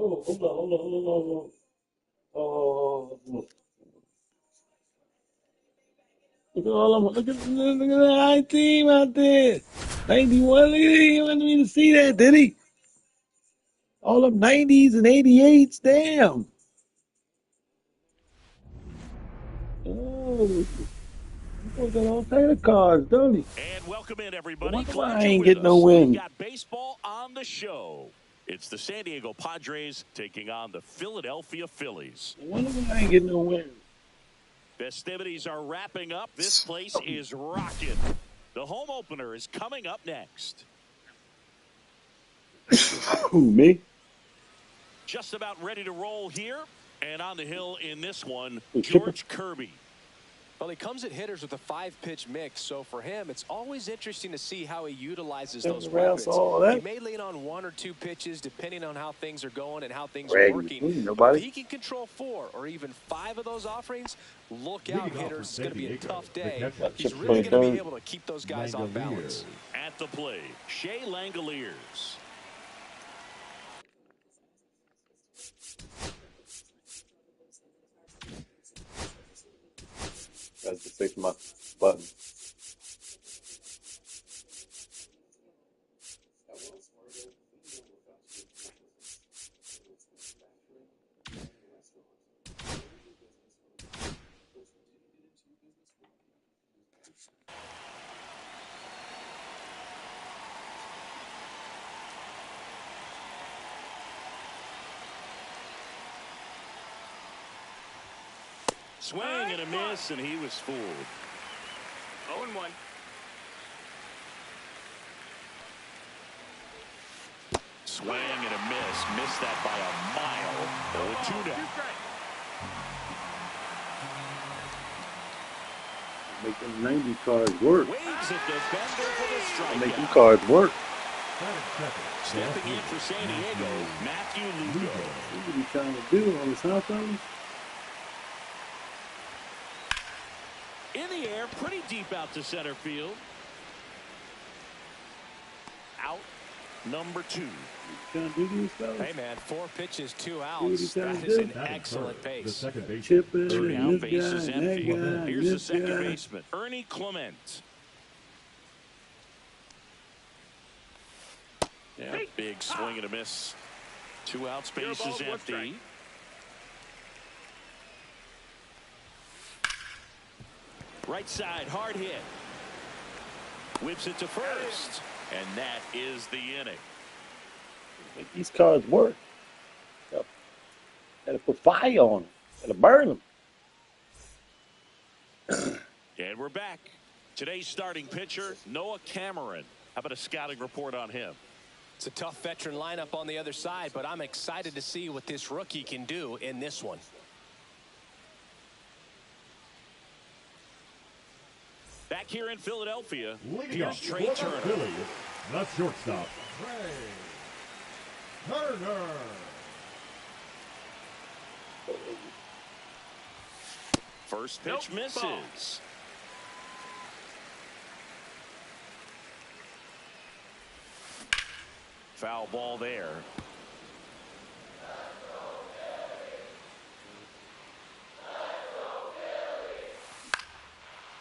Oh, hold on, hold on, hold on, hold on. Oh, look at that team out there. 91, look at it. He wanted me to see that, did he? All them 90s and 88s, damn. Oh, he got all kind of cards, don't he? And welcome in, I everybody. wonder why Glad I you're ain't with getting no us. We've win. got baseball on the show. It's the San Diego Padres taking on the Philadelphia Phillies. I wonder why I ain't getting no win. Festivities are wrapping up. This place is rocking. The home opener is coming up next. Who, me? Just about ready to roll here. And on the hill in this one, Who, Chipper? George Kirby. Well, he comes at hitters with a 5-pitch mix, so for him, it's always interesting to see how he utilizes those weapons. All that. He may lean on 1 or 2 pitches depending on how things are going and how things are Bragging. working. Nobody. But if he can control 4 or even 5 of those offerings, look out, hitters. It's going to be a tough day. He's really going to be able to keep those guys off balance. At the plate, Shea Langoliers. That's to fix my button. Swing and a miss, and he was fooled. 0-1. Swing and a miss. Missed that by a mile. 0-2 now. Make them 90 cards work. Waves at the bender for the strikeout. Make them cards work. Stepping in for San Diego, Matthew Lugo. What are you trying to do on the South Island? In the air, pretty deep out to center field. Out, number 2. You trying to do this, fellas? Hey, man, 4 pitches, 2 what outs. he's trying That to is do. an excellent pace. Chipper, Three out, and base this is guy, and empty. that guy, Here's and the this second guy. baseman, Ernie Clement. Yeah, big swing and a miss. 2 outs, base is empty. Right side, hard hit. Whips it to first. And that is the inning. Make these cards work. Gotta put fire on them. Gotta burn them. And we're back. Today's starting pitcher, Noah Cameron. How about a scouting report on him? It's a tough veteran lineup on the other side, but I'm excited to see what this rookie can do in this one. Back here in Philadelphia, here's Trey Turner. Phillies, the shortstop, Trey Turner. First pitch misses. Foul ball there.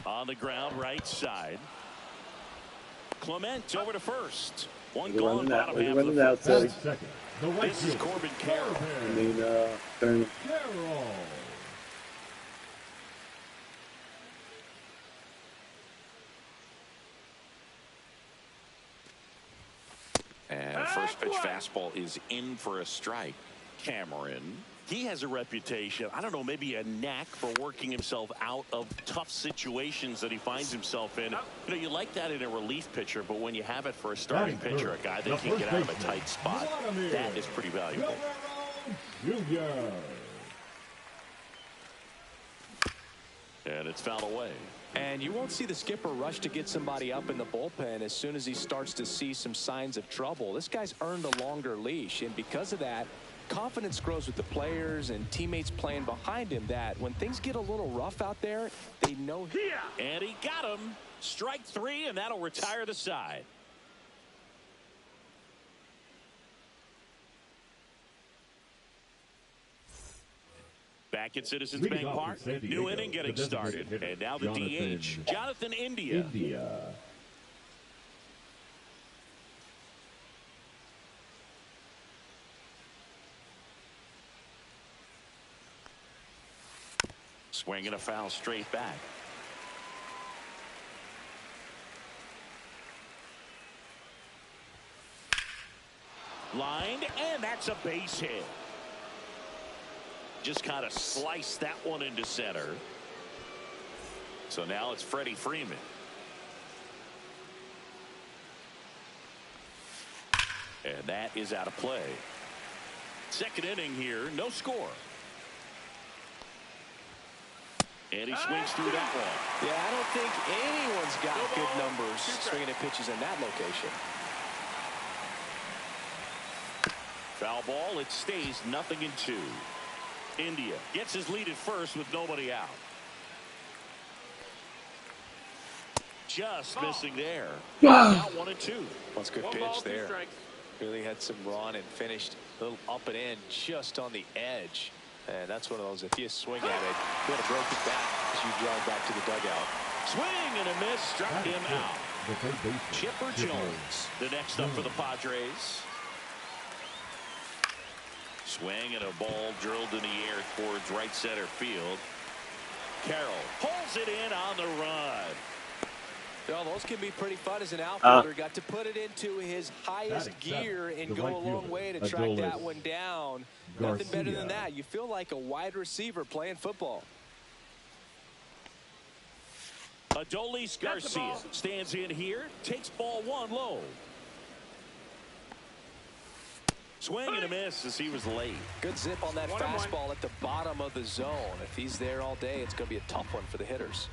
On the ground, right side. Clement over to first. One gone, bottom half of the first. Second, This is Corbin Carroll. Turner. Carroll. And first pitch fastball is in for a strike. Cameron. He has a reputation, I don't know, maybe a knack for working himself out of tough situations that he finds himself in. You know, you like that in a relief pitcher, but when you have it for a starting pitcher, a guy that can get out of a tight spot, that is pretty valuable. Junior. And it's fouled away. And you won't see the skipper rush to get somebody up in the bullpen as soon as he starts to see some signs of trouble. This guy's earned a longer leash, and because of that, confidence grows with the players and teammates playing behind him, that when things get a little rough out there, they know. And he got him. Strike 3, and that'll retire the side. Back at Citizens Leading Bank off Park, for San new Diego, inning getting the started. designated hitter, And now the DH, Jonathan India. Swinging a foul straight back. Lined, and that's a base hit. Just kind of sliced that one into center. So now it's Freddie Freeman. And that is out of play. Second inning here, no score. And he swings through that one. Yeah, I don't think anyone's got good numbers swinging at pitches in that location. Foul ball, it stays 0-2. India gets his lead at first with nobody out. Just missing there. Now 1-2. That's a good pitch there. Really had some run and finished a little up and in just on the edge. And that's one of those, if you swing at it, you got to break it back as you drive back to the dugout. Swing and a miss, struck him out. Chipper Jones, the next up for the Padres. Swing and a ball drilled in the air towards right center field. Carroll pulls it in on the run. Well, those can be pretty fun as an outfielder. Got to put it into his highest gear and go a long way to track that one down. Nothing better than that. You feel like a wide receiver playing football. Adolis Garcia stands in here, takes ball one low. Swing and a miss as he was late. Good zip on that fastball at the bottom of the zone. If he's there all day, it's going to be a tough one for the hitters.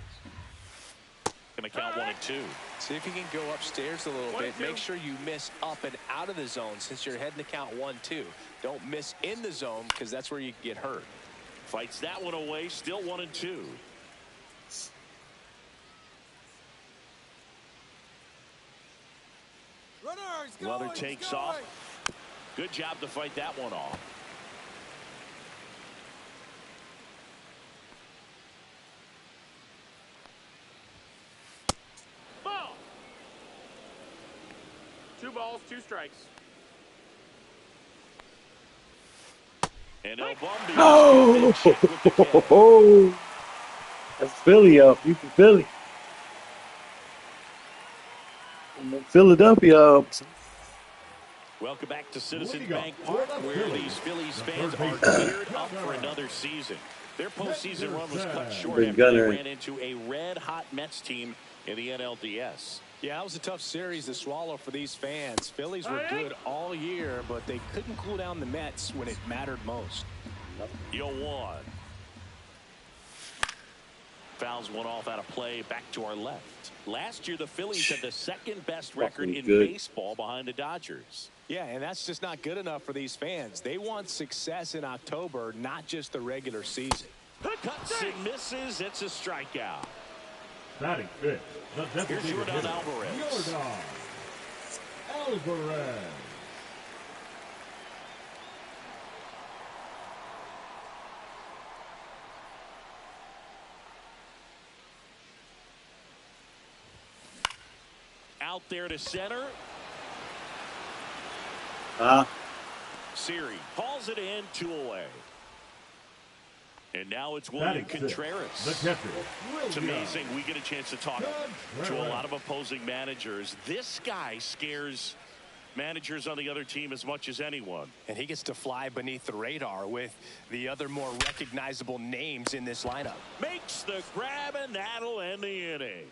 Going to count 1-2. See if you can go upstairs a little bit. Make sure you miss up and out of the zone since you're heading to count 1-2. Don't miss in the zone because that's where you can get hurt. Fights that one away. Still 1-2. Weather takes off. Good job to fight that one off. Ball. 2 balls, 2 strikes. And El Bundy. Oh! That's Philly up. You from Philly. Philadelphia up. Welcome back to Citizens Bank Park, where these Phillies fans are geared up for another season. Their postseason run was cut short after they ran into a red-hot Mets team in the NLDS. Yeah, it was a tough series to swallow for these fans. Phillies were good all year, but they couldn't cool down the Mets when it mattered most. 0-1. Fouls one off out of play, back to our left. Last year, the Phillies had the second best record in baseball behind the Dodgers. Yeah, and that's just not good enough for these fans. They want success in October, not just the regular season. Cuts and misses. It's a strikeout. Batting fifth. Here's Jordan Alvarez. Out there to center. Siri calls it in, 2 away. And now it's William Contreras. It's amazing we get a chance to talk to a lot of opposing managers. This guy scares managers on the other team as much as anyone. And he gets to fly beneath the radar with the other more recognizable names in this lineup. Makes the grab, and that'll end the inning.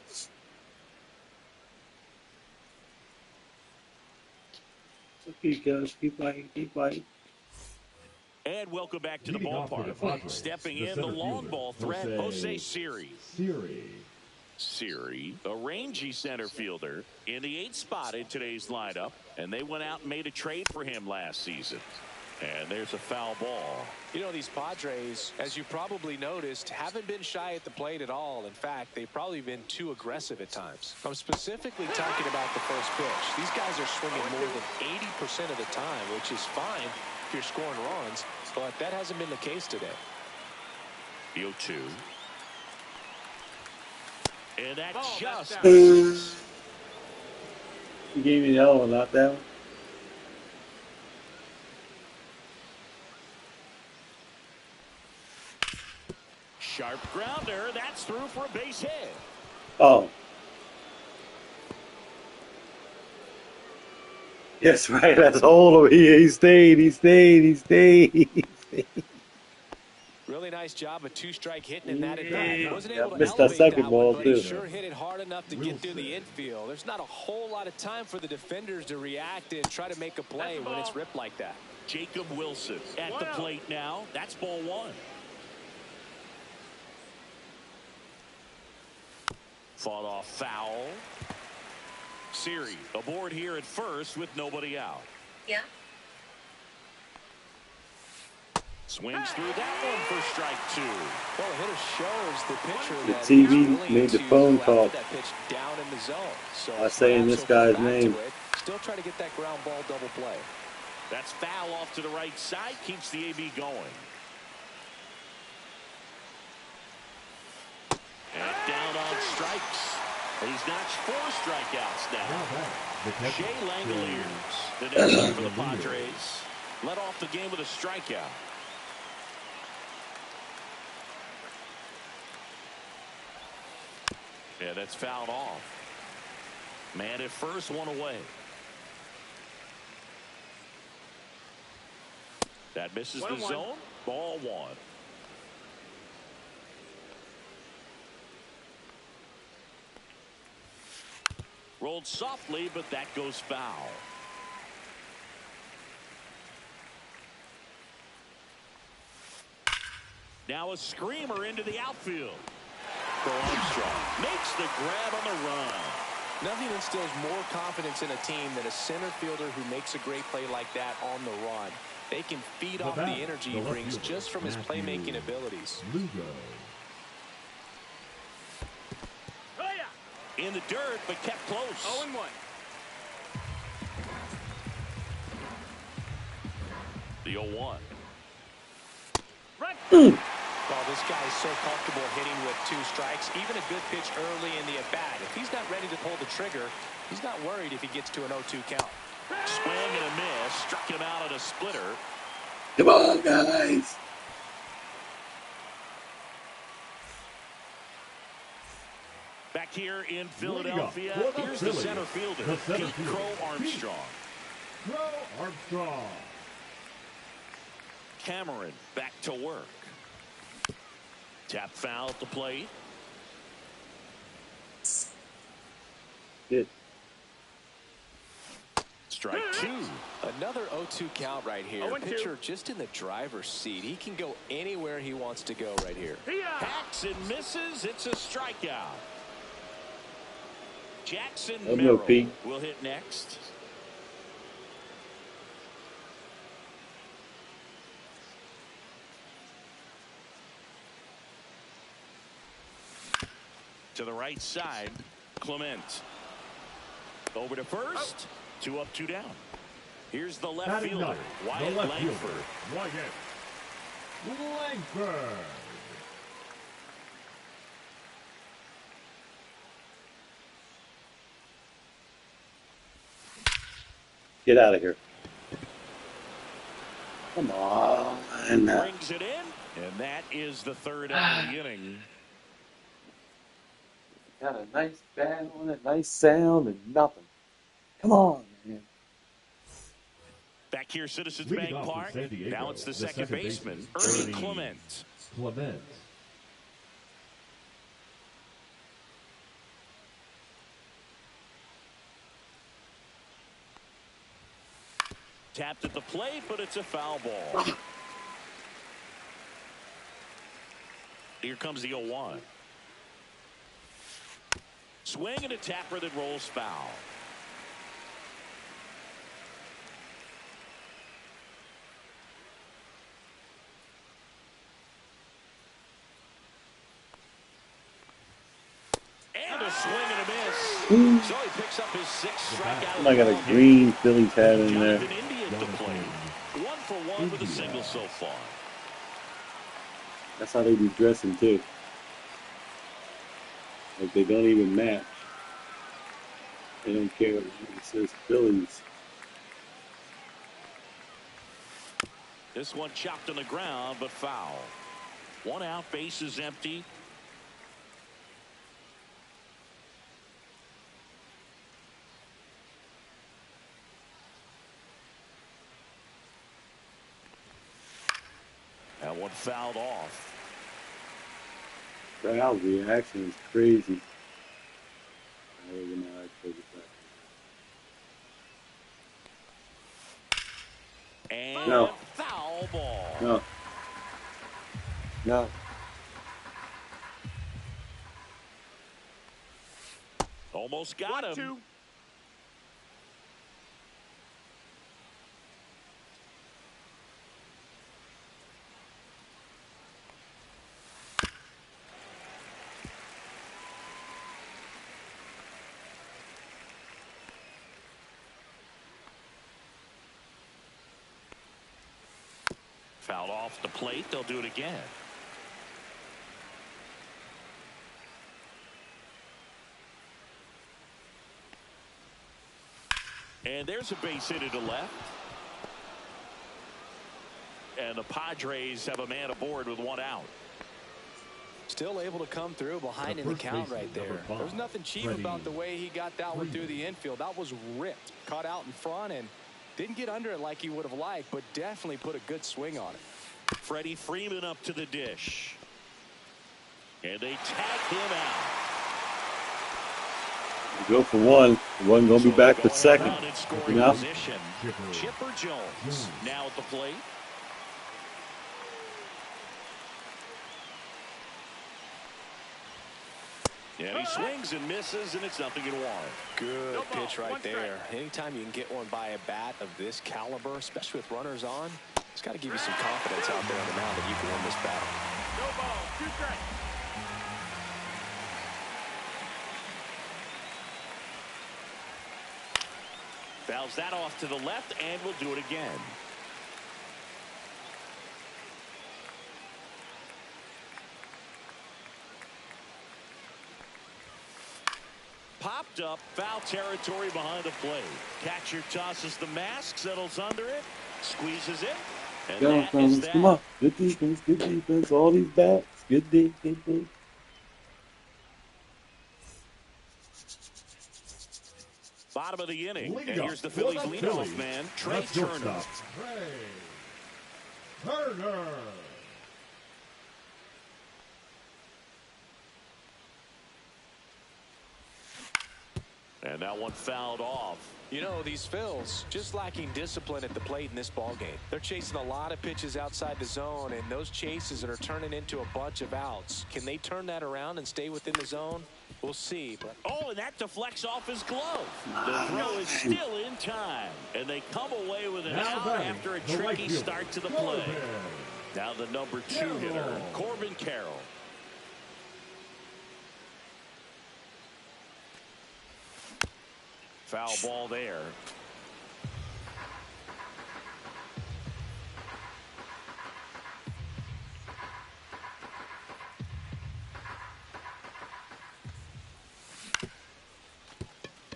Keep fighting, keep fighting. And welcome back to the ballpark. Stepping in, the long ball threat, Jose Siri. Siri, a rangy center fielder, in the 8th spot in today's lineup. And they went out and made a trade for him last season. And there's a foul ball. You know, these Padres, as you probably noticed, haven't been shy at the plate at all. In fact, they've probably been too aggressive at times. I'm specifically talking about the first pitch. These guys are swinging more than 80% of the time, which is fine if you're scoring runs, but that hasn't been the case today. The 0-2. And that just You misses. gave me the other one, not that one. Sharp grounder. That's through for a base hit. Oh. Yes, right. That's all of He stayed. He stayed. He stayed. He stayed. Really nice job, a two-strike hitting in that at bat. Wasn't Yeah, able to missed that elevate second that one, ball but he too. sure hit it hard enough to get through the infield. There's not a whole lot of time for the defenders to react and try to make a play when it's ripped like that. Jacob Wilson at the plate now. That's ball one. Fought off foul. Siri aboard here at first with nobody out. Yeah. Swings through that one for strike two. Well, the hitter shows the pitcher The that TV he's willing made the to phone go call. after that pitch down in the zone. So By saying this perhaps he'll guy's come back name. to it. Still try to get that ground ball double play. That's foul off to the right side. Keeps the AB going. And down on strikes. He's notched 4 strikeouts now. Shea Langoliers, the next one for the Padres, led off the game with a strikeout. Yeah, that's fouled off. Man at first, one away. That misses the zone. Ball one. Rolled softly, but that goes foul. Now a screamer into the outfield. For Armstrong. Makes the grab on the run. Nothing instills more confidence in a team than a center fielder who makes a great play like that on the run. They can feed off the energy he brings just from his playmaking abilities. In the dirt, but kept close. 0-1. The 0-1. Well, this guy is so comfortable hitting with 2 strikes. Even a good pitch early in the at-bat. If he's not ready to pull the trigger, he's not worried if he gets to an 0-2 count. Swing and a miss. Struck him out on a splitter. Come on, guys. Back here in Philadelphia, here's the center fielder, Pete Crow Armstrong. Cameron back to work. Tap foul at the plate. Good. Strike 2. Another 0-2 count right here. 0-2. Pitcher just in the driver's seat. He can go anywhere he wants to go right here. Hacks and misses. It's a strikeout. Jackson Oh, no, Merrill Pete. will hit next. To the right side, Clement. Over to first. 2 up, 2 down. Here's the left fielder, Wyatt Langford. Get out of here. Come on. Brings it in, and that is the 3rd out of the inning. Got a nice band on it, nice sound, and nothing. Come on, man. Back here, Citizens Bank Park. Now it's the second baseman, Ernie Clement. Tapped at the plate, but it's a foul ball. Here comes the 0-1. Swing and a tapper that rolls foul. And a swing and a miss. So he picks up his 6th strikeout. I got a green Phillies hat in there. Jonathan India at the plate. 1 for 1 with a single so far. That's how they be dressing too. Like they don't even match. They don't care. It says Phillies. This one chopped on the ground, but foul. 1 out, base is empty. That one fouled off. Crowd reaction is crazy. And no. Foul ball. No. No. Almost got him. 1-2. Fouled off the plate. They'll do it again. And there's a base hit to left. And the Padres have a man aboard with 1 out. Still able to come through behind in the count right there. There's nothing cheap about the way he got that one through the infield. That was ripped. Caught out in front and didn't get under it like he would have liked, but definitely put a good swing on it. Freddie Freeman up to the dish. And they tag him out. Go for one. One gonna be back for second. Chipper Jones now at the plate. And he swings and misses, and it's 0-1. Good pitch right there. Anytime you can get one by a bat of this caliber, especially with runners on, it's got to give you some confidence out there on the mound that you can win this battle. No ball, 2 strikes. Fouls that off to the left, and we'll do it again. Popped up, foul territory behind the plate. Catcher tosses the mask, settles under it, squeezes it, and Go, that fellas, is that. come on. Good defense, good defense. All these bats. Good D, good D. Bottom of the inning, and here's the Phillies leadoff man, Trey Turner. Turner. And that one fouled off. You know, these Phils just lacking discipline at the plate in this ballgame. They're chasing a lot of pitches outside the zone, and those chases are turning into a bunch of outs. Can they turn that around and stay within the zone? We'll see. But oh, and that deflects off his glove. The throw is still in time, and they come away with an out after a tricky start to the play. Now the number 2 hitter, Corbin Carroll. Foul ball there.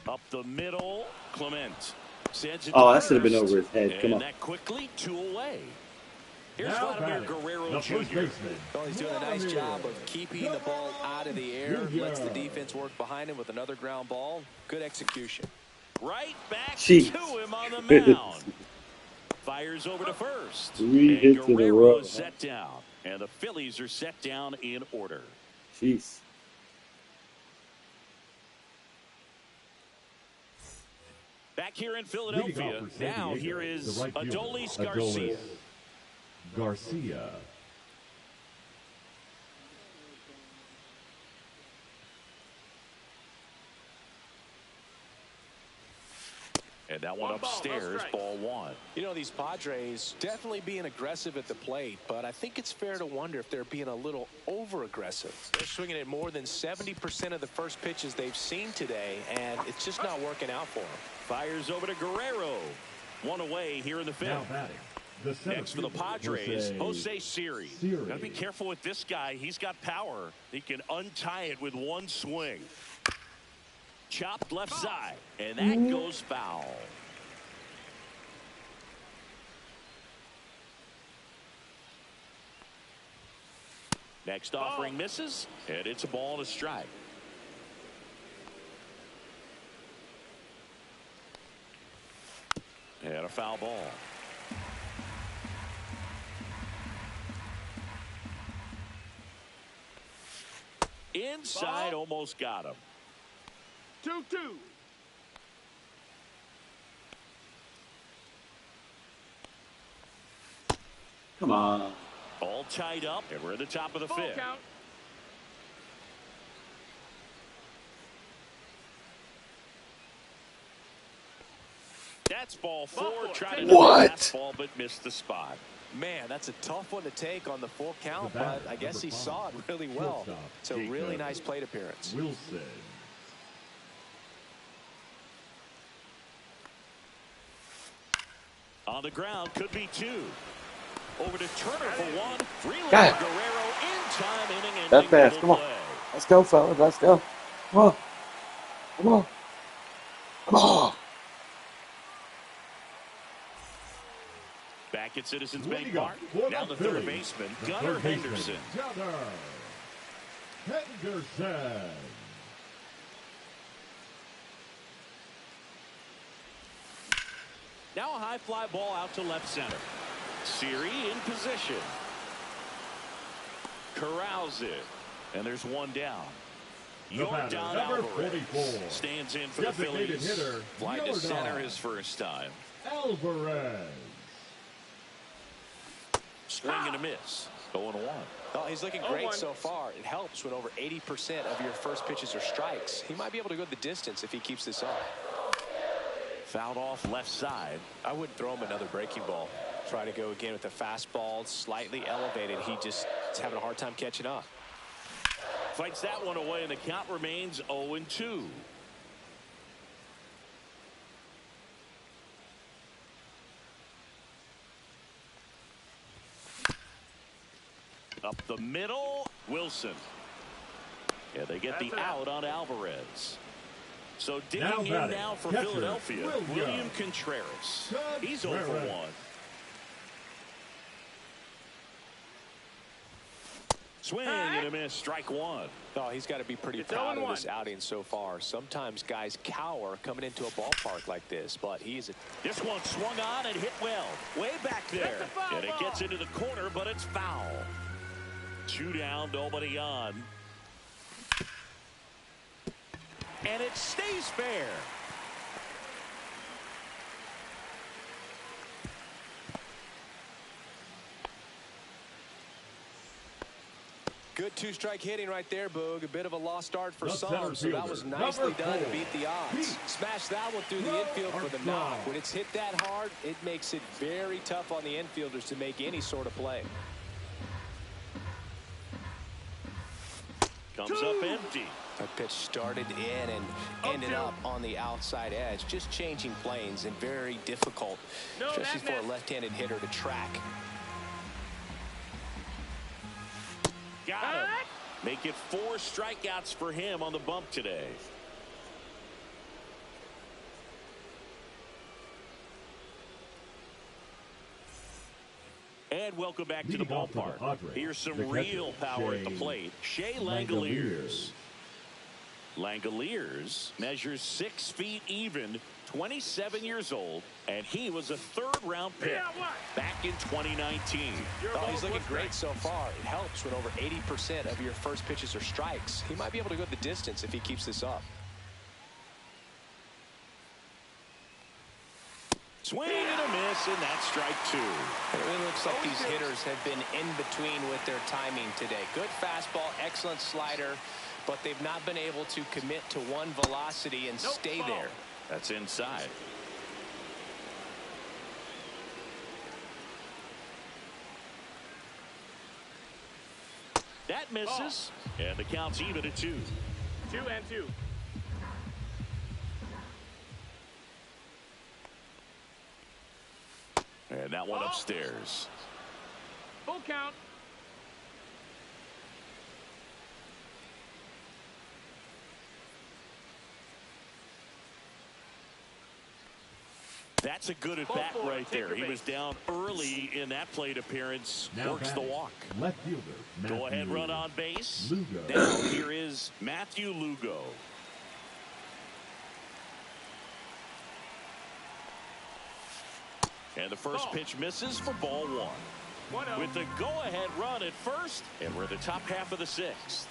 Up the middle, Clement. Oh, that should have been over his head. Come on. And that quickly, 2 away. Here's Vladimir Guerrero Jr. Well, he's doing a nice job of keeping the ball out of the air. Lets the defense work behind him with another ground ball. Good execution. Right back to him on the mound. Fires over to first. 3 hits in a row. Is set down. And the Phillies are set down in order. Jeez. Back here in Philadelphia. Now here is Adolis Garcia. And that one upstairs, ball 1. You know, these Padres definitely being aggressive at the plate, but I think it's fair to wonder if they're being a little over-aggressive. They're swinging at more than 70% of the first pitches they've seen today, and it's just not working out for them. Fires over to Guerrero. 1 away here in the 5th. Now batting, The center Next for the fielder, Padres, Jose Siri. Siri. Got to be careful with this guy. He's got power. He can untie it with one swing. Chopped left side, and that goes foul. Next offering misses, and it's a ball and a strike. And a foul ball. Inside, almost got him. 2-2. Come on. All tied up, and we're at the top of the Ball fifth. count. That's ball four. Tried to What? fastball, but missed the spot. Man, that's a tough one to take on the full count, The batter, but I guess he number saw it 5, really well. shortstop, It's a really Jacob nice plate appearance. Wilson. On the ground, could be two. Over to Turner for one. Relay Got it. Guerrero in time, inning ending That fast. double Come on. play. Let's go, fellas. Let's go. Come on. Come on. Come on. Back at Citizens Bank Leading up Park. for Now the the third Phillies, baseman, the Gunnar third baseman, Henderson. Gunnar Henderson. Now a high fly ball out to left center. Siri in position. Corrals it. And there's one down. The batter, Yordan number Alvarez 44. stands in for the Designated Phillies. hitter, Fly to Yordan center his first time. Alvarez. Swing and a miss. 0-1. Oh, he's looking great 0-1. so far. It helps when over 80% of your first pitches are strikes. He might be able to go the distance if he keeps this up. Fouled off left side. I wouldn't throw him another breaking ball. Try to go again with the fastball slightly elevated. He just is having a hard time catching up. Fights that one away, and the count remains 0-2. Up the middle, Wilson. Yeah, they get That's the it. out on Alvarez. So Now digging in batting, now for catcher, Philadelphia, William William Contreras. He's 0 for 1. Swing and a miss, strike one. Oh, he's got to be pretty It's proud of 0-1. this outing so far. Sometimes guys cower coming into a ballpark like this, but he's a This one swung on and hit well. Way back there. That's a foul And it gets ball. into the corner, but it's foul. 2 down, nobody on. And it stays fair. good two-strike hitting right there, Boog. A bit of a lost start for The center some, so that was fielder, nicely number done to 4, beat the odds. Pete. Smash that one through the infield for the knock. When it's hit that hard, it makes it very tough on the infielders to make any sort of play. Comes up empty. That pitch started in and ended up on the outside edge. Just changing planes and very difficult, especially for a left-handed hitter to track. Got him. Make it 4 strikeouts for him on the bump today. And welcome back to the Leading off for the ballpark. Padres, Here's some the catcher, real power at the Shea plate. Shea Langoliers. Langoliers measures 6 feet even, 27 years old, and he was a 3rd-round pick back in 2019. Oh, he's looking great so far. It helps when over 80% of your first pitches are strikes. He might be able to go the distance if he keeps this up. Swing and a miss, and that's strike 2. It really looks like these hitters have been in between with their timing today. Good fastball, excellent slider, but they've not been able to commit to one velocity and stay there. That's inside. That misses, and the count's even at 2. 2-2. And that one upstairs. Full count. That's a good at bat right there. He was down early in that plate appearance. Now Works the walk. Left fielder. Go ahead, run on base. Lugo. Now here is Matthew Lugo. And the first pitch misses for ball one. With the go-ahead run at first, and we're in the top half of the sixth.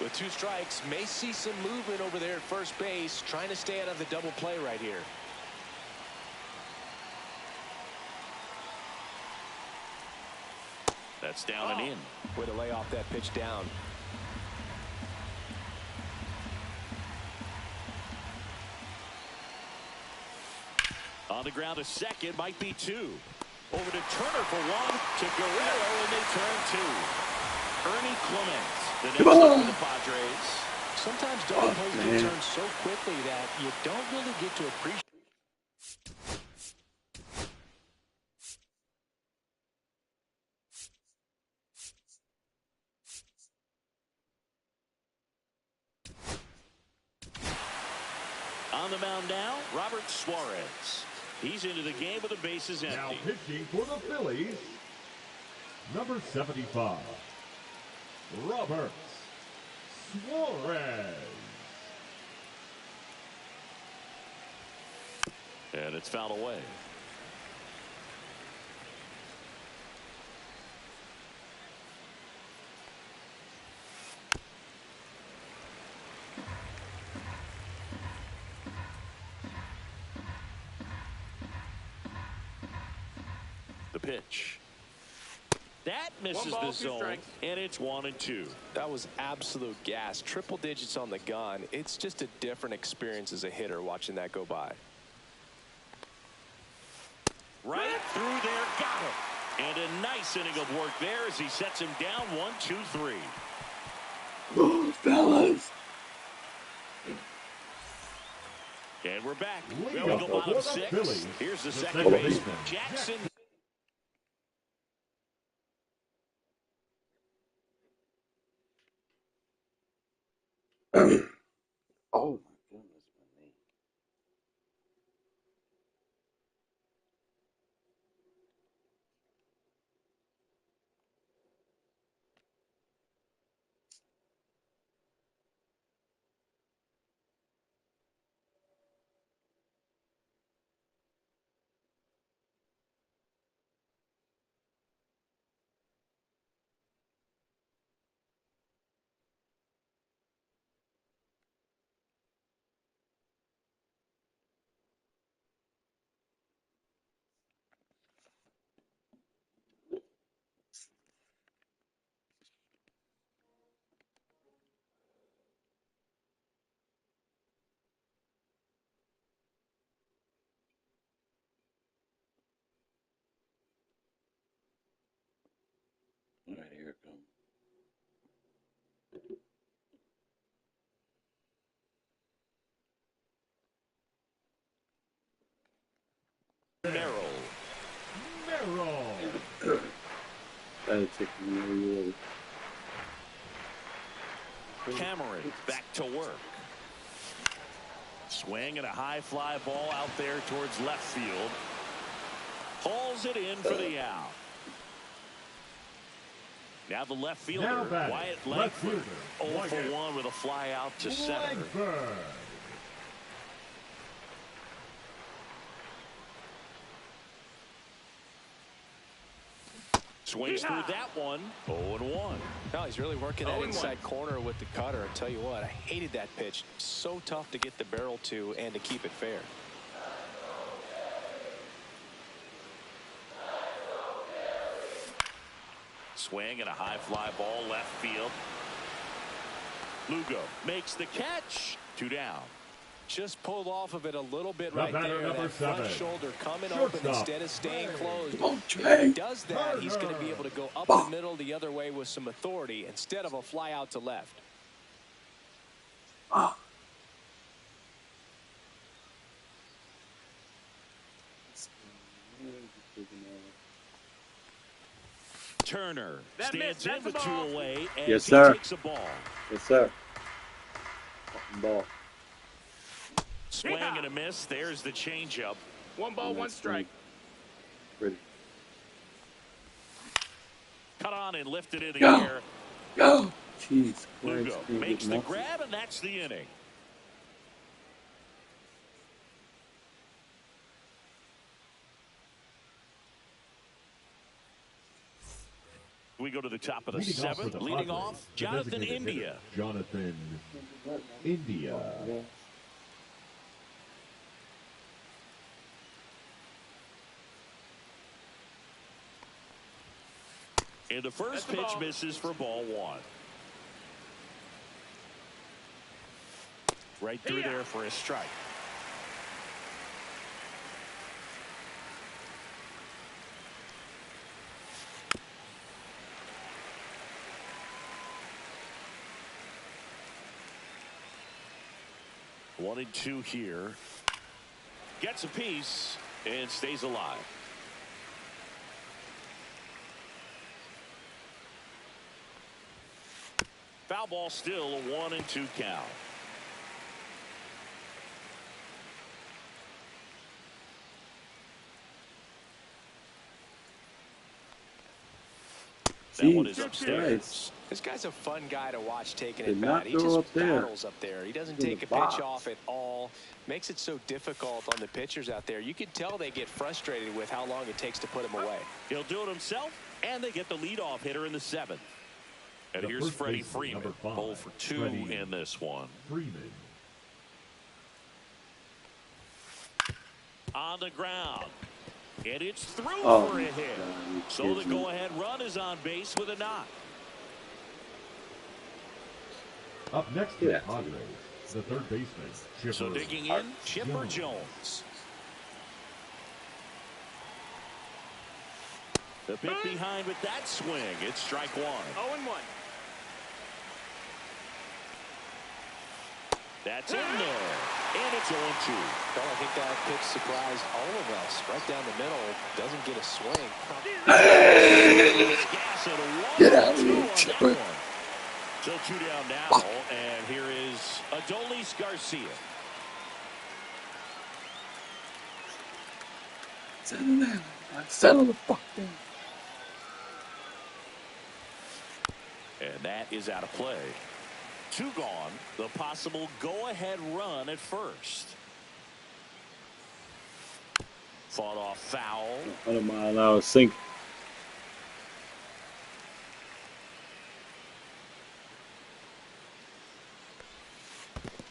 With 2 strikes, may see some movement over there at first base, trying to stay out of the double play right here. That's down and in. Way to lay off that pitch down. On the ground, a second, might be 2. Over to Turner for 1, to Guerrero, and they turn 2. Ernie Clement, the next up for the Padres. Sometimes double plays can turn so quickly that you don't really get to appreciate. On the mound now, Robert Suarez. He's into the game with the bases empty. Now pitching for the Phillies, number 75, Robert Suarez. And it's fouled away. The pitch. That misses the zone, and it's 1-2. That was absolute gas. Triple digits on the gun. It's just a different experience as a hitter watching that go by. Right through there, got it. And a nice inning of work there as he sets him down 1-2-3. Oh, fellas. And we're back. Lead Well, we off go for bottom the 6. Phillies, Here's the the second second baseman, baseman, Jackson. Oh, my goodness, my knee. All right, here it comes. Merrill. That'll take me Cameron back to work. Swing and a high fly ball out there towards left field. Hauls it in for the out. Now the left fielder, Wyatt Langford, 0 for 1 with a fly out to center. Swings through that one, 0-1. No, he's really working that inside corner with the cutter. I tell you what, I hated that pitch. So tough to get the barrel to and to keep it fair. Swing and a high fly ball left field. Lugo makes the catch. 2 down. Just pulled off of it a little bit The right batter, there. number That front 7. shoulder coming Shortstop, open instead of staying closed. Come on, If he Trey. does that, he's going to be able to go up the middle the other way with some authority instead of a fly out to left. Turner That stands missed. in That's with a 2 ball. away as Yes, he sir. takes a ball. Yes, sir. Fucking ball. Swing Yeah. and a miss. There's the changeup. 1 ball, 1 strike. Pretty. Cut on and lifted in the Go. air. Go. Jeez. Lugo Christ, makes the nothing. grab, and that's the inning. We go to the top of the Leading off for 7th. the Leading Padres, off, the Jonathan designated hitter, India. Jonathan India. And the first That's the pitch ball. misses for ball 1. Right through Yeah. there for a strike. One and 2 here. Gets a piece and stays alive. Foul ball, still a 1 and 2 count. That one is Jesus upstairs. Christ. This guy's a fun guy to watch taking Did at not bat. He go just up there. battles up there. He doesn't In take the a box. pitch off at all. Makes it so difficult on the pitchers out there. You can tell they get frustrated with how long it takes to put him away. He'll do it himself, and they get the leadoff hitter in the 7th. And The here's first Freddie baseman, Freeman, number 5, 0 for 2 Freddie in this one. Freeman. On the ground. And it's through Oh, for a hit. God, you So the kidding me? go-ahead run is on base with a knock. Up next for Yeah. the Padres, the third baseman, Chipper. So digging in, Chipper Jones. The pitch behind with that swing. It's strike 1. 0-1. That's in there. And it's 0-2. Well, I think that pitch surprised all of us. Right down the middle, doesn't get a swing. Gas at a 1-2 Get out of here, on that Chipper. one. So 2 down now, and here is Adolis Garcia. Settle down. Settle the fuck down. And that is out of play. 2 gone. The possible go-ahead run at first. Fought off foul. 100-mile-an-hour sink.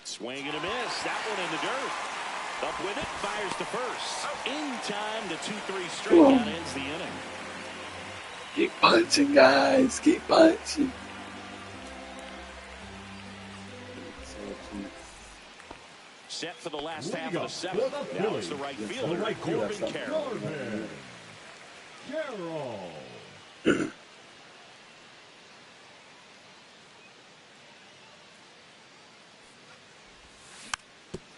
Swing and a miss. That one in the dirt. Up with it. Fires to first. In time, the 2-3 strikeout ends the inning. Keep punching, guys. Keep punching. Set for the last Leading half of the up 7th. for the Now it's Phillies, the right the fielder, right fielder, Corbin Carroll. Corbin Carroll.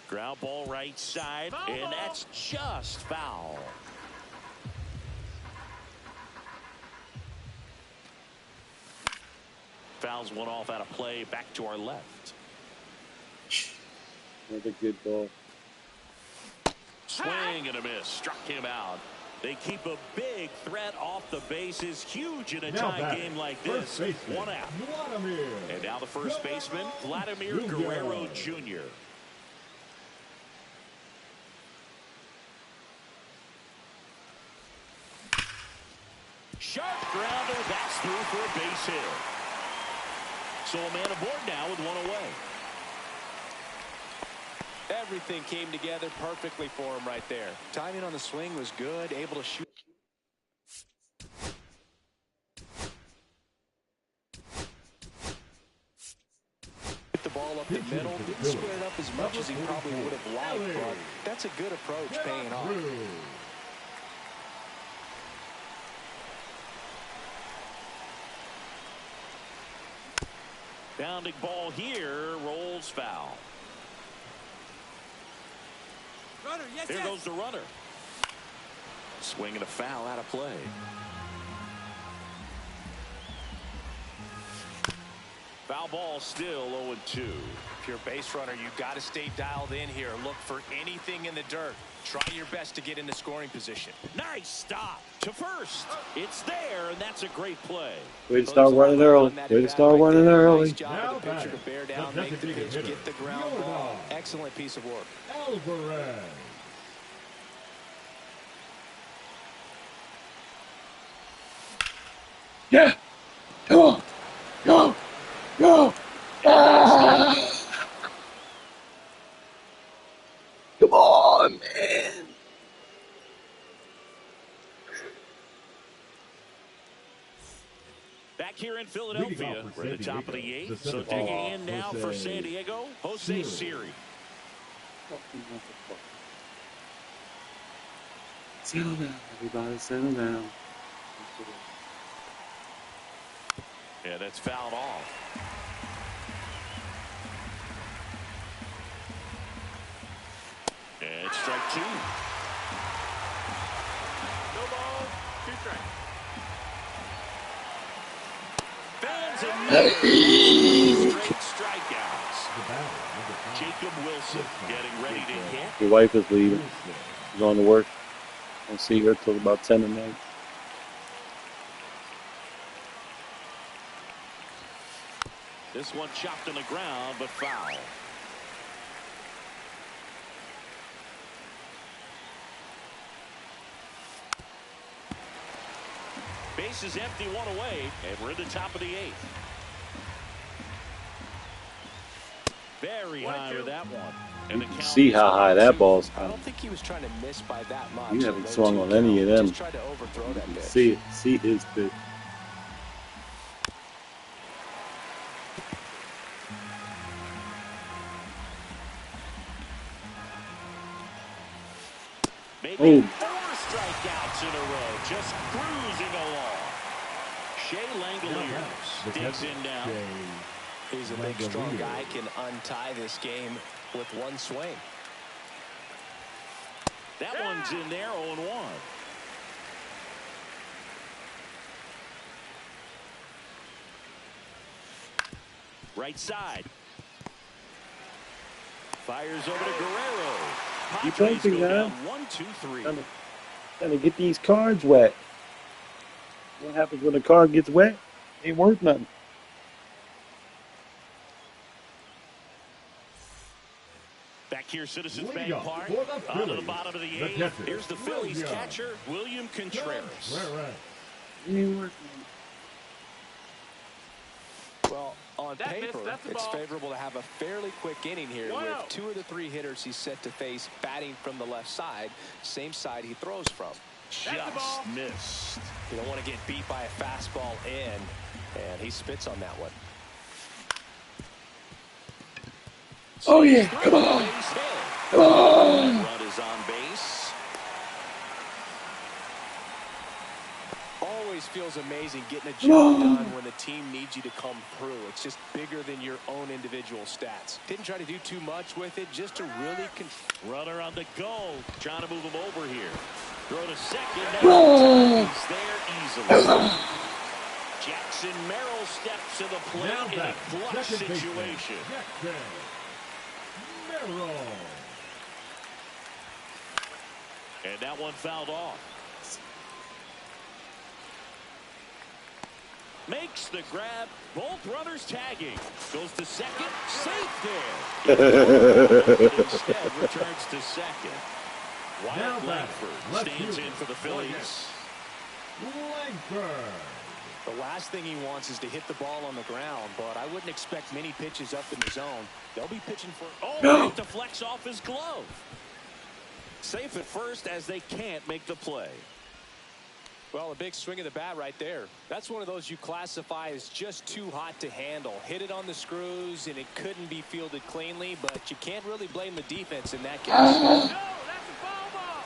Ground ball right side, and that's just foul. Fouls one off out of play, back to our left. Another good ball. Swing and a miss, struck him out. They keep a big threat off the bases, huge in a Now tie back, game like first this. baseman, 1 out. Vladimir. And now the first baseman, Vladimir Guerrero Jr. Sharp grounder, that's through for a base hit. So a man aboard now with 1 away. Everything came together perfectly for him right there. Timing on the swing was good, able to shoot. The ball up the middle. Didn't square it up as much as he probably would have liked, but that's a good approach paying off. Bounding ball here, rolls foul. Runner, yes, Here goes the runner. Swinging a foul out of play. Foul ball still 0-2. If you're a base runner, you've got to stay dialed in here. Look for anything in the dirt. Try your best to get into scoring position. Nice stop to first. It's there, and that's a great play. Way to start running early. Way to start running early. Nice job of the pitcher to bear down, make the pitch, get the ground ball. Excellent piece of work. Alvarez. Yeah. Come on. Go. Go. Ah. Come on, man. Back here in Philadelphia, we're at the top of the eighth. So digging in now for San Diego, Jose Siri. Settle down, everybody. Settle down. Yeah, that's fouled off. And it's strike two. No ball, 2 strikes. Fans and straight strikeouts. Jacob Wilson getting ready to hit. Your wife is leaving. She's going to work. I'll see her till about 10 at night. This one chopped on the ground, but foul. Base is empty, one away, and we're in the top of the eighth. Very high with that one. And You can see how high that ball's I coming. don't think he was trying to miss by that much. You haven't swung on any of them. Just tried to overthrow that pitch. See it. See his pitch. Maybe 4 strikeouts in a row, just cruising along. Shea Langoliers digs in now. He's a big, strong guy, can untie this game with one swing. That one's in there, 0-1. Right side. Fires over to Guerrero. Keep Padres punching, go down man. 1-2-3. Trying to get these cards wet. What happens when a card gets wet? Ain't worth nothing. Back here, Citizens Bank Lead up Park, for the on to the Phillies. bottom of the The eighth. catcher, Here's the Phillies William. catcher, William Contreras. Ain't worth Well, on That paper, missed, that's the it's ball. favorable to have a fairly quick inning here One with out. 2 of the 3 hitters he's set to face batting from the left side, same side he throws from. Just missed. You don't want to get beat by a fastball in, and he spits on that one. Oh, yeah. Come on. Base hit. Come on. Run is on base. Always feels amazing getting a job done when the team needs you to come through. It's just bigger than your own individual stats. Didn't try to do too much with it, just to really Runner on the go. Trying to move him over here. Throw to second. He's there easily. Jackson Merrill steps to the plate Now in a back, clutch second baseman, situation. Jackson Merrill. And that one fouled off. Makes the grab. Both runners tagging. Goes to second. Safe there. Instead returns to second. Now Wyatt back, Langford left stands field. in for the Phillies. Langford. The last thing he wants is to hit the ball on the ground, but I wouldn't expect many pitches up in the zone. They'll be pitching for... Oh, it deflects off his glove. Safe at first as they can't make the play. Well, a big swing of the bat right there. That's one of those you classify as just too hot to handle. Hit it on the screws, and it couldn't be fielded cleanly, but you can't really blame the defense in that case. No, that's a foul ball.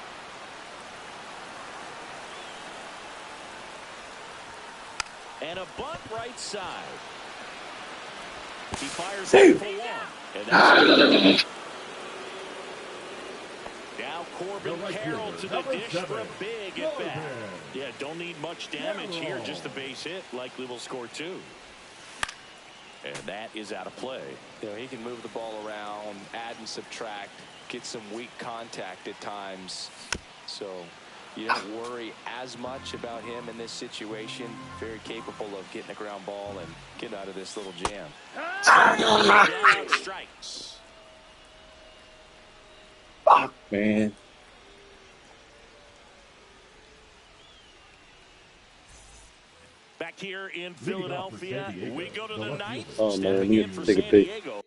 And a bunt right side. He fires it for one. And that's now Corbin Carroll to the dish for a big at bat. Yeah, don't need much damage here. Just a base hit. Likely will score 2. And that is out of play. You know, he can move the ball around, add and subtract, get some weak contact at times. So you don't worry as much about him in this situation. Very capable of getting a ground ball and getting out of this little jam. Strikes. Fuck, man. Back here in Philadelphia, we go to the ninth. Oh, man, Stepping we in need for to take a San peek. Diego.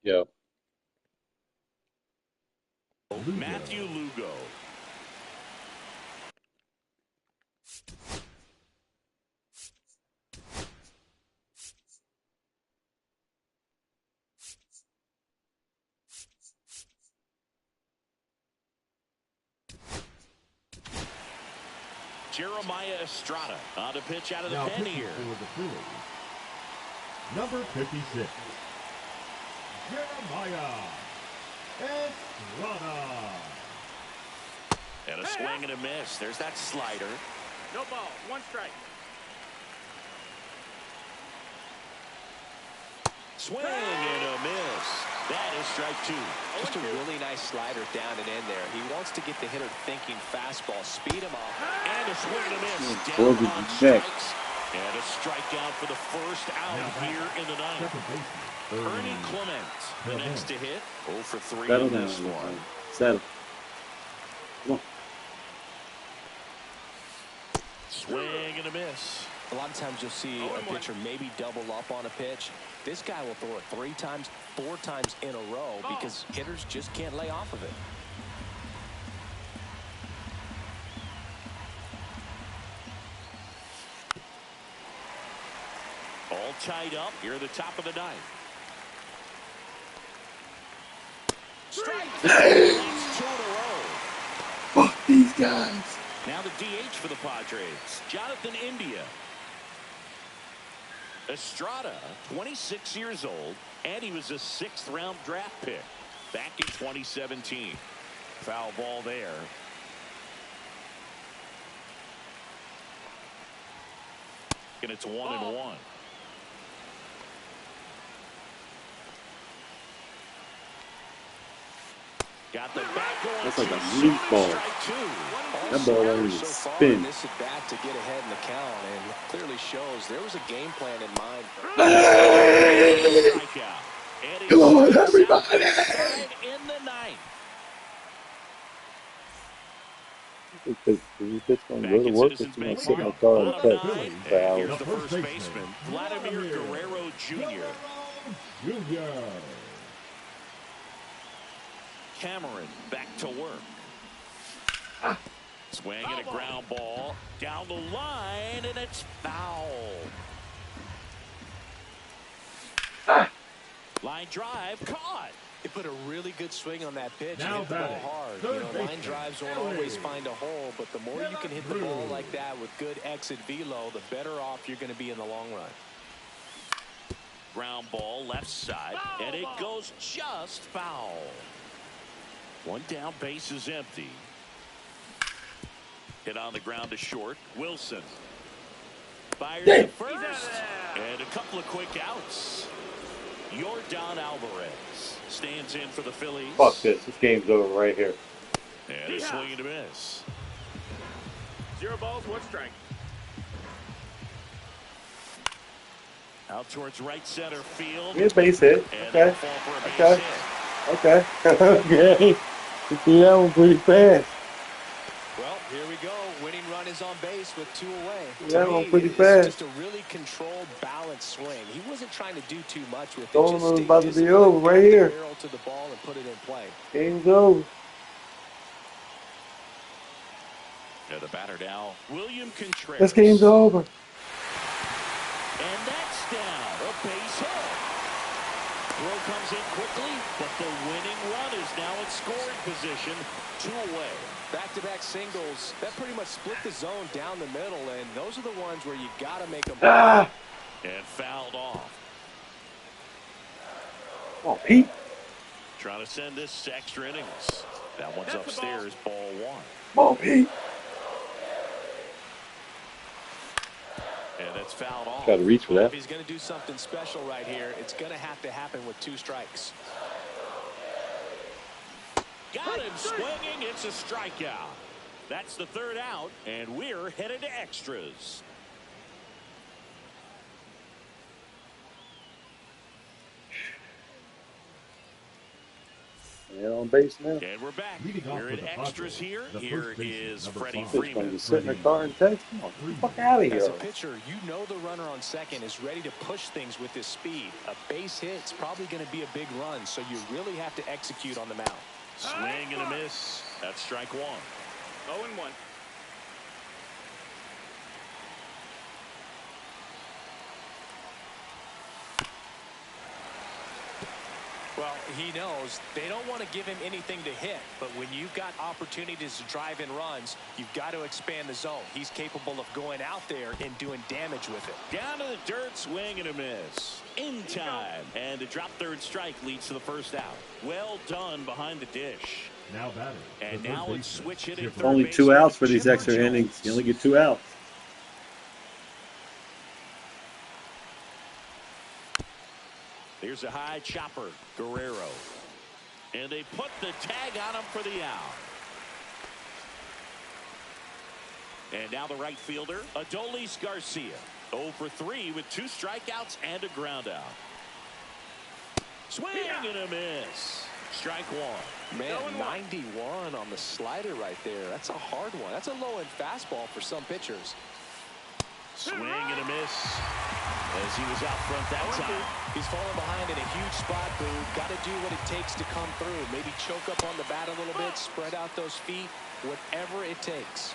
Yeah. Matthew Lugo. Jeremiah Estrada on the pitch out of the Now pen pitching here. for the Phillies, number 56, Jeremiah Estrada. And a swing and a miss. There's that slider. No ball. 1 strike. Swing and a miss. That is strike 2. Just a really nice slider down and in there. He wants to get the hitter thinking fastball, speed him up. And a swing and a miss. Boy, Down did on you check. strikes. And a strikeout for the first out here in the ninth. Second baseman, Ernie Clement, the next to hit. 0 for 3 Settle in down. this one. Settle. Come on. Swing and a miss. A lot of times you'll see a pitcher maybe double up on a pitch. This guy will throw it 3 times, 4 times in a row because hitters just can't lay off of it. All tied up here at the top of the ninth. Strike. That's 2 in a row. Fuck these guys. Now the DH for the Padres, Jonathan India. Estrada, 26 years old, and he was a 6th-round draft pick back in 2017. Foul ball there. And it's 1-1. Got the back going. That's like a meatball. That ball ain't even spin. This at bat to get ahead in the count, and clearly shows there was a game plan in mind. Come on, everybody. In the ninth. If you pitch on go to work, if you want to sit in the car and catch for Here's hours. the first baseman, Vladimir Guerrero Jr. Junior. Cameron back to work. Swing and a ground ball down the line, and it's foul. Line drive caught. He put a really good swing on that pitch and Now hit the ball batting, hard. third You know, line baseman, drives won't Phillies. always find a hole, but the more you can hit the ball like that with good exit velo, the better off you're going to be in the long run. Ground ball left side, and it goes just foul. One down, base is empty. Hit on the ground to short. Wilson fires to first, and a couple of quick outs. Yordan Alvarez stands in for the Phillies. Fuck this. This game's over right here. And a swing and a miss. 0 balls, 1 strike. Out towards right center field. Get a base hit. And Okay. they'll fall for a base Okay. hit. Okay. Okay. You see that one pretty fast. Well, here we go. Winning run is on base with 2 away. Yeah, To one me, pretty it's fast. just a really controlled, balanced swing. He wasn't trying to do too much with it. Told him Just it was stay about to be disciplined, over right get the here. barrel to the ball and put it in play. Game's over. Yeah, the batter now, William Contreras. This game's over. And that's down. A base hit. Throw comes in quickly, but the winning run is now in scoring position. 2 away. Back-to-back singles, that pretty much split the zone down the middle, and those are the ones where you got to make them. Ah! And fouled off. Come on, Pete. Trying to send this to extra innings. That one's upstairs, ball 1. Come on, Pete. And that's fouled off. Got to reach for If that. he's going to do something special right here, it's going to have to happen with 2 strikes. Got him swinging. It's a strikeout. That's the 3rd out, and we're headed to extras. Yeah, on base now. And we're back. Leading off We're with in the extras Padres, here. the Here first baseman, is number Freddie 5. This one Freeman. just sit in the car and text. Come on, get the fuck out of As here. a pitcher, you know the runner on second is ready to push things with his speed. A base hit's probably going to be a big run, so you really have to execute on the mound. Swing and a miss. That's strike 1. 0-1. Well, he knows they don't want to give him anything to hit, but when you've got opportunities to drive in runs, you've got to expand the zone. He's capable of going out there and doing damage with it. Down to the dirt, swing and a miss. In time. And the drop 3rd strike leads to the 1st out. Well done behind the dish. Now batting. And the now third it's baseman, switch hitting. Chipper. Third Only 2 baseman, outs for these Chipper extra Jones. innings. You only get 2 outs. Here's a high chopper, Guerrero. And they put the tag on him for the out. And now the right fielder, Adolis Garcia. 0 for 3 with 2 strikeouts and a ground out. Swing and a miss. Strike 1. Man, 91 on the slider right there. That's a hard one. That's a low-end fastball for some pitchers. Swing and a miss as he was out front that time. He's falling behind in a huge spot, Boo. Got to do what it takes to come through. Maybe choke up on the bat a little bit, spread out those feet, whatever it takes.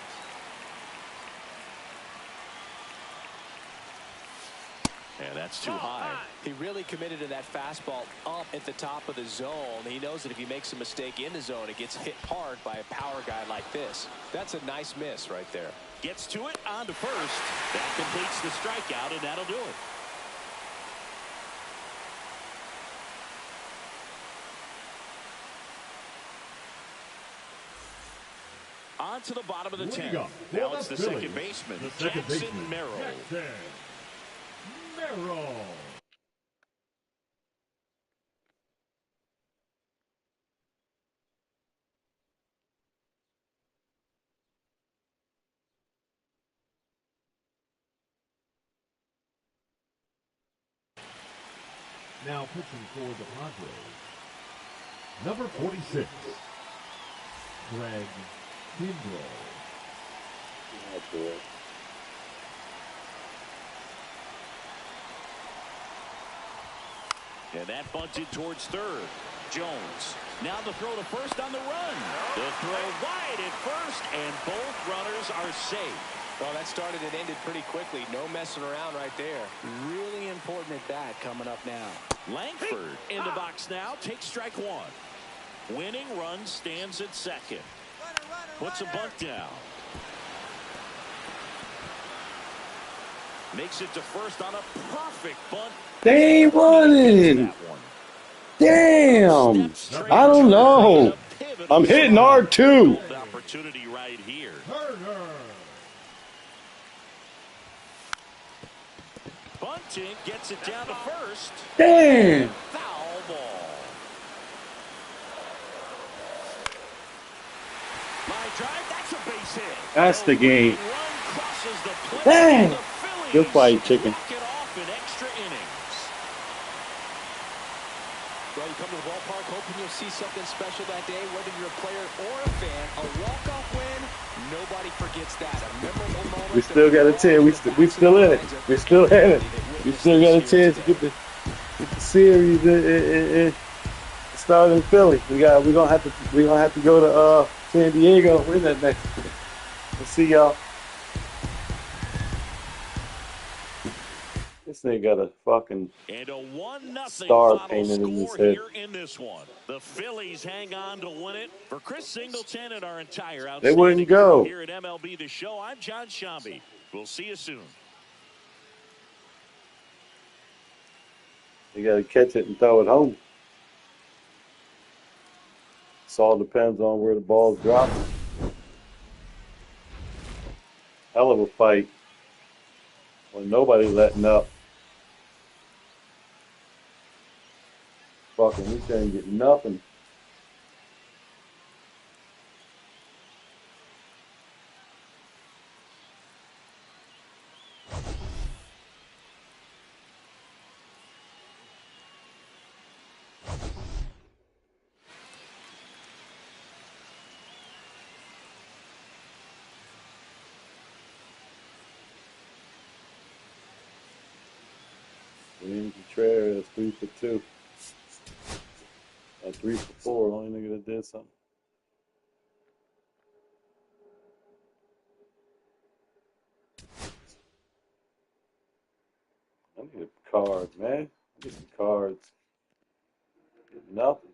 And that's too high. He really committed to that fastball up at the top of the zone. He knows that if he makes a mistake in the zone, it gets hit hard by a power guy like this. That's a nice miss right there. Gets to it on to first. That completes the strikeout, and that'll do it. On to the bottom of the 10th. Now it's the second baseman, Jackson Merrill. Jackson Merrill. Now pitching for the Padres, number 46, Greg Kimbrell. And that bunted towards third. Jones. Now the throw to first on the run. The throw wide at first, and both runners are safe. Well, that started and ended pretty quickly. No messing around right there. Really important at bat coming up now. Langford in the box now. Takes strike one. Winning run stands at second. Puts a bunt down. Makes it to first on a perfect bunt. They ain't running. Damn. I don't know. I'm hitting R2. Opportunity right here. Bunting gets it down to first. Damn. Foul ball. Line drive, that's a base hit. That's the game. Run crosses the plate. Dang. The Phillies Good fight, chicken. walk it off in extra innings. Well, you come to the ballpark hoping you'll see something special that day, whether you're a player or a fan. A walk-off win, nobody forgets that. A memorable moment. We still got a chance. We still in it. We still in it. We still got a chance to get the series in start in Philly. We're gonna have to go to San Diego. Win that next. We'll see y'all. This nigga got a fucking and a 1-0 star final painted in his score head. here in this one. The Phillies hang on to win it. For Chris Singleton and our entire They wouldn't outstanding go. crew here at MLB The Show, I'm John Shambi. We'll see you soon. You gotta catch it and throw it home. This all depends on where the ball's dropping. Hell of a fight. When nobody letting up. Fucking, we shouldn't get nothing. William Contreras, 3 for 2. 3 for 4, only nigga that did something. I need a card, man. I need some cards. Nothing.